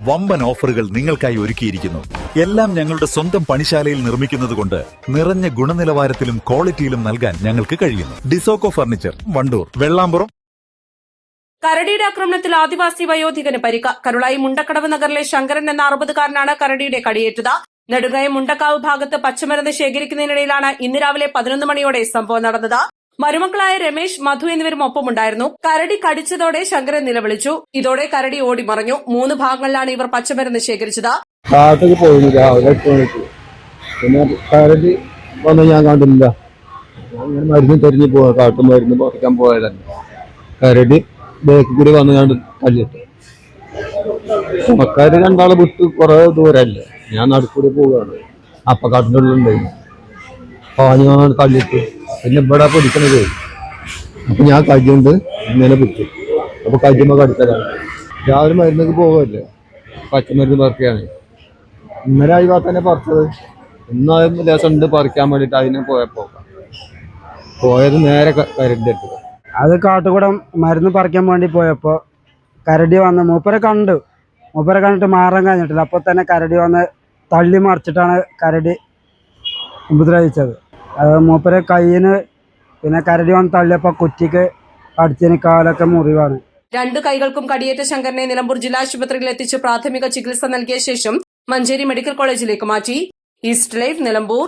വമ്പൻ ഓഫറുകൾ നിങ്ങൾക്കായി ഒരുക്കിയിരിക്കുന്നു. എല്ലാം ഞങ്ങളുടെ സ്വന്തം പണിശാലയിൽ നിർമ്മിക്കുന്നതുകൊണ്ട് നിറഞ്ഞ ഗുണനിലവാരത്തിലും ക്വാളിറ്റിയിലും നൽകാൻ ഞങ്ങൾക്ക് കഴിയുന്നു. ഡിസോക്കോ ഫർണിച്ചർ, വണ്ടൂർ, വെള്ളാമ്പുറം. കരടിയുടെ ആക്രമണത്തിൽ ആദിവാസി വയോധികന് പരിക്ക്. കരുളായി മുണ്ടക്കടവ് നഗറിലെ ശങ്കരൻ എന്ന 60-കാരനാണ് കരടിയുടെ കടിയേറ്റത്. നെടുങ്കയം മുണ്ടക്കാവ് ഭാഗത്ത് പച്ചമരുന്ന് ശേഖരിക്കുന്നതിനിടയിലാണ് ഇന്ന് രാവിലെ 11 മണിയോടെ സംഭവം നടന്നത്. മരുമക്കളായ രമേശ്, മധു എന്നിവരും ഒപ്പമുണ്ടായിരുന്നു. കരടി കടിച്ചതോടെ ശങ്കരൻ നിലവിളിച്ചു. ഇതോടെ കരടി ഓടിമറഞ്ഞു. 3 ഭാഗങ്ങളിലാണ് ഇവർ പച്ചമരുന്ന് ശേഖരിച്ചത്. കാട്ടിൽ പോയിരുന്നു രാവിലെ 8 മണിക്ക്. പിന്നെ കരടി വന്ന് ഞാൻ കണ്ടില്ല. അങ്ങനെ മരുന്ന് തെരഞ്ഞു പോവാ, കാട്ടു മരുന്ന് പറിക്കാൻ പോയതല്ല. കരടി ബേക്കിൽ കൂടി വന്ന് കണ്ട് തല്ലിട്ടു. സമക്കാര് രണ്ടാളെ വിട്ട് കുറെ ദൂരല്ലേ, ഞാൻ നടുക്കൂടി പോവുകയാണ്. അപ്പക്കാട്ടിൻ്റെ ഉള്ളിലുണ്ടായിരുന്നു. പാഞ്ഞു വന്നാണ് തല്ലിട്ടു. പിന്നെ ഇവിടെ പിടിക്കണത്. അപ്പൊ ഞാൻ കജ്ജുണ്ട് ഇങ്ങനെ പിടിച്ചു. അപ്പൊ കജ്ജുമ്പോ കടിച്ചതാണ്. രാവിലെ മരുന്നൊക്കെ പോകല്ലേ, പച്ചമരുന്ന് പറിക്കുകയാണ്. ഇന്നലെ ആയി തന്നെ പറിച്ചത്. ഇന്നായും ലേസം ഉണ്ട് പറിക്കാൻ വേണ്ടിട്ട് അതിനെ പോയത് നേരെ കരടിന്റെ അടുത്ത്. അത് കാട്ടുകൂടം മരുന്ന് പറിക്കാൻ വേണ്ടി പോയപ്പോൾ കരടി വന്ന് മൂപ്പരെ കണ്ടിട്ട് മാറാൻ കഴിഞ്ഞിട്ടില്ല. അപ്പോൾ തന്നെ കരടി വന്ന് തള്ളി മറിച്ചിട്ടാണ് കരടി ഉപദ്രവിച്ചത്. മൂപ്പരെ കയ്യിന് പിന്നെ കരടി വന്ന് തള്ളിയപ്പോൾ കുറ്റിക്ക് അടിച്ചതിന് കാലൊക്കെ മുറിവാണ്. 2 കൈകൾക്കും കടിയേറ്റ ശങ്കരനെ നിലമ്പൂർ ജില്ലാ ആശുപത്രിയിൽ എത്തിച്ച് പ്രാഥമിക ചികിത്സ നൽകിയ ശേഷം മഞ്ചേരി മെഡിക്കൽ കോളേജിലേക്ക് മാറ്റി. East live, Nilambur.